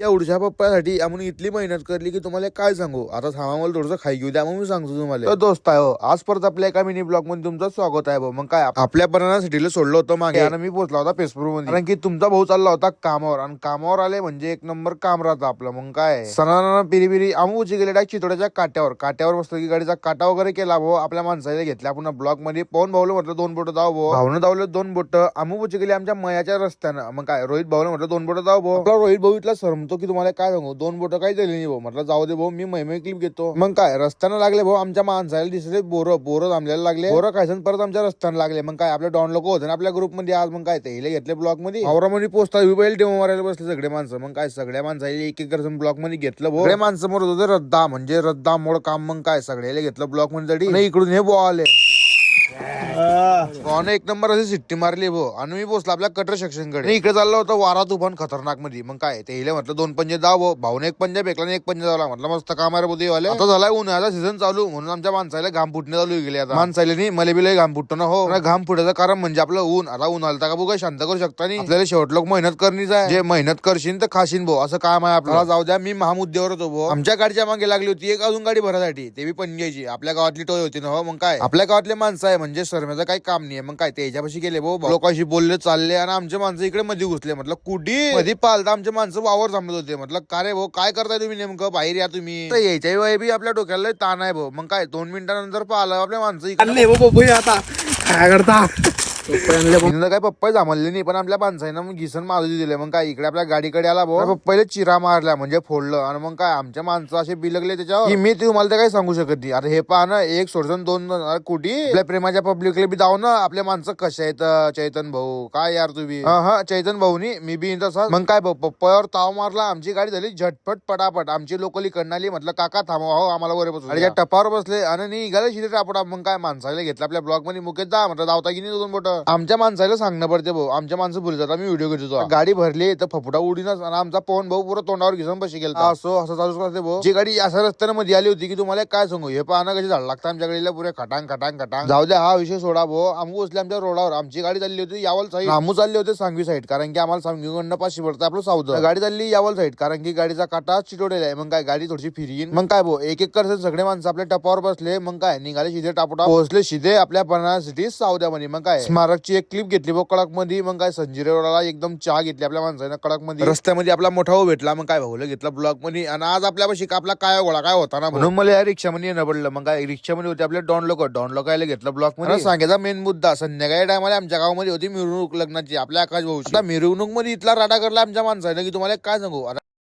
या उडशा पप्पासाठी आम्ही इतली मेहनत करली की तुम्हाला काय सांगू. आता थांबा मला थोडंसं खाई घेऊ द्या, मग मी सांगतो तुम्हाला. तर दोस्त आहे हो, आज परत आपल्या एका मिनी ब्लॉग मध्ये तुमचं स्वागत आहे भाऊ. मग काय आपल्या बनाना सिटीला सोडलं होतं मागे आणि मी पोहोचला होता पेसपूर मध्ये, कारण की तुमचा भाऊ चालला होता कामावर. आणि कामावर आले म्हणजे एक नंबर काम राहतं आपलं. मग काय सणाना पिरी पिरी आम्ही उची गेले चितोड्याच्या काट्यावर बसतो की गाडीचा काटा वगैरे केला भाऊ. आपल्या माणसाला घेतल्या पुन्हा ब्लॉग मध्ये पाहून भाऊला म्हटलं 2 बोट जाऊ भाऊ. भाऊनं धावले 2 बोट. आम्ही उची गेले आमच्या मयाच्या रस्त्यानं. मग काय रोहित भाऊला म्हटलं 2 बोट जाऊ भाऊ. आपला रोहित भाऊ इथला सरमतो की तुम्हाला काय सांगू, 2 बोट काही दिली नाही भाऊ. म्हटलं जाऊ दे भाऊ, मी महिमे क्लिप घेतो. मग काय रस्त्यानं लागले भाऊ आमच्या माणसाला दिसले बोरं थांबलेला लागले. बोरं खायचं परत आमच्या रस्त्यानं लागले. मग काय आपले डॉन लोक होते ना आपल्या ग्रुप मध्ये आज. मग काय ते घेतले ब्लॉक मध्ये औरामध्ये पोचता बैल डेमो मारायला बसले सगळे माणसं. मग काय सगळ्या माणसाला एक एक करत ब्लॉक मध्ये घेतलं भाऊ. सगळे माणसं मरत होते रद्दा म्हणजे रद्दा मोड काम. मग काय सगळ्याला घेतलं ब्लॉक मध्ये इकडून हे बो आले एक नंबर अशी सिट्टी मारली भाऊ. आणि मी पोचला आपल्या कटर सेक्शन कडे. इकडे चाललं होतं वारा तुफान खतरनाक मध्ये. मग काय ते म्हटलं 2 पंजे दाव भाऊ. भाऊने 1 पंजा फेकला आणि 1 पंजा झाला. म्हटलं मस्त काम आहे बोधी वाले. आता झालाय उन्हाळ्याचा सीझन चालू म्हणून आमच्या माणसाला घाम फुटणे चालू गेले. आता माणसाला नाही मला बिल घाम फुटतो ना हो. घाम फुटायचं कारण म्हणजे आपलं ऊन. आता ऊन आलता का बघा शांत करू शकता नाही. आपल्याला शेवट लोक मेहनत करणीच आहे. जे मेहनत करशील तर खाशील भाऊ, असं काम आहे आपल्याला. जाऊ द्या, मी महामुद्द्यावर होतो भाऊ. आमच्या गाडीच्या मागे लागली होती एक अजून गाडी भरासाठी, ते बी पंजाची आपल्या गावातली टोय होती ना हो. मग काय आपल्या गावातले माणसं आहे म्हणजे शर्मेचं काही काम नाही. मग काय त्याच्यापाशी गेले भाऊ, लोकांशी बोलले चालले आणि आमचे माणसं इकडे मध्ये घुसले. म्हटलं कुठे मध्ये पालता आमचे माणसं वावर थांबत होते. म्हटलं का रे भाऊ काय करताय तुम्ही नेमकं, बाहेर या तुम्ही. यायच्या वेळी बी आपल्या डोक्याला ताण आहे भाऊ. मग काय 2 मिनिटानंतर पाहिलं आपल्या माणसं आता काय करता काय पप्पा जमले नाही, पण आपल्या माणसाने मग घिसन मारुती दिले. मग काय इकडे आपल्या गाडीकडे आला भाऊ, पहिले चिरा मारला म्हणजे फोडलं. आणि मग काय आमच्या माणसं असे बिलगले त्याच्यावर की मी तुम्हाला ते काही सांगू शकत नाही. अरे हे पहा ना, एक सोडून 2 कुठे आपल्या प्रेमाच्या पब्लिकला बी दाव ना. आपले माणसं कसे आहेत चैतन भाऊ, काय यार तुम्ही. हा चैतन भाऊनी मी बी तसं. मग काय भाऊ पप्पावर ताव मारला. आमची गाडी झाली झटपट पटापट. आमची लोकली कडणाली. म्हटलं काका थांबवा हो, आम्हाला वर बसून. आणि टपावर बसले आणि निघाले शिरे टापटा. मग काय माणसाला घेतलं आपल्या ब्लॉक मध्ये मुकेत जा म्हटलं धावता की नाही 2 बोट. आमच्या माणसाला सांगणं पडते भाऊ, आमच्या माणसं बोलतात आम्ही व्हिडिओ घेतो. गाडी भरली तर फपुटा उडीनच. आणि आमचा पवन भाऊ पुरा तोंडावर घिसून बशी गेला. असं चालूच करते भाऊ. जी गाडी अशा रस्त्याने मध्ये आली होती की तुम्हाला काय सांगू, हे पाहणं कशी झाड लागतं आमच्या गाडीला पुरे खटांग. जाऊ द्या हा विषय सोडा भाऊ. आम्ही बसले आमच्या रोडावर. आमची गाडी चालली होती यावल साईड, आम्ही चालले होते सांगवी साईड, कारण की आम्हाला सांगवीकडनं 500 पडतं आपलं साऊथ. गाडी चालली यावल साईड कारण की गाडीचा काटा चिटोडेला आहे. मग काय गाडी थोडीशी फिरीन. मग काय भाऊ एक एक करत सगळे माणसं आपल्या टपावर बसले. मग काय निघाले शिधे टापटा, पोहोचले शिधे आपल्या बनाना सिटी साऊथ्यामध्ये. मग काय स्मारकची एक क्लिप घेतली भाऊ कडक मध्ये. मग काय संजिरे रोडाला एकदम चहा घेतली आपल्या माणसाने कडक मध्ये. रस्त्यामध्ये आपला मोठा भाऊ भेटला. मग काय भाऊला घेतला ब्लॉक मध्ये. आणि आज आपल्यापाशी आपला काय गोळा काय होता ना म्हणून मला या रिक्षामध्ये येणं पडलं. मग काय रिक्षामध्ये होते आपले डॉन लोकायला घेतलं ब्लॉक मध्ये. सांगायचा मेन मुद्दा, संध्याकाळी टायमाला आमच्या गावामध्ये होती मिरवणूक लग्नाची आपल्या आकाश भाऊची. आता मिरवणूक मध्ये इथला राडा करला आमच्या माणसाने की तुम्हाला काय सांगू.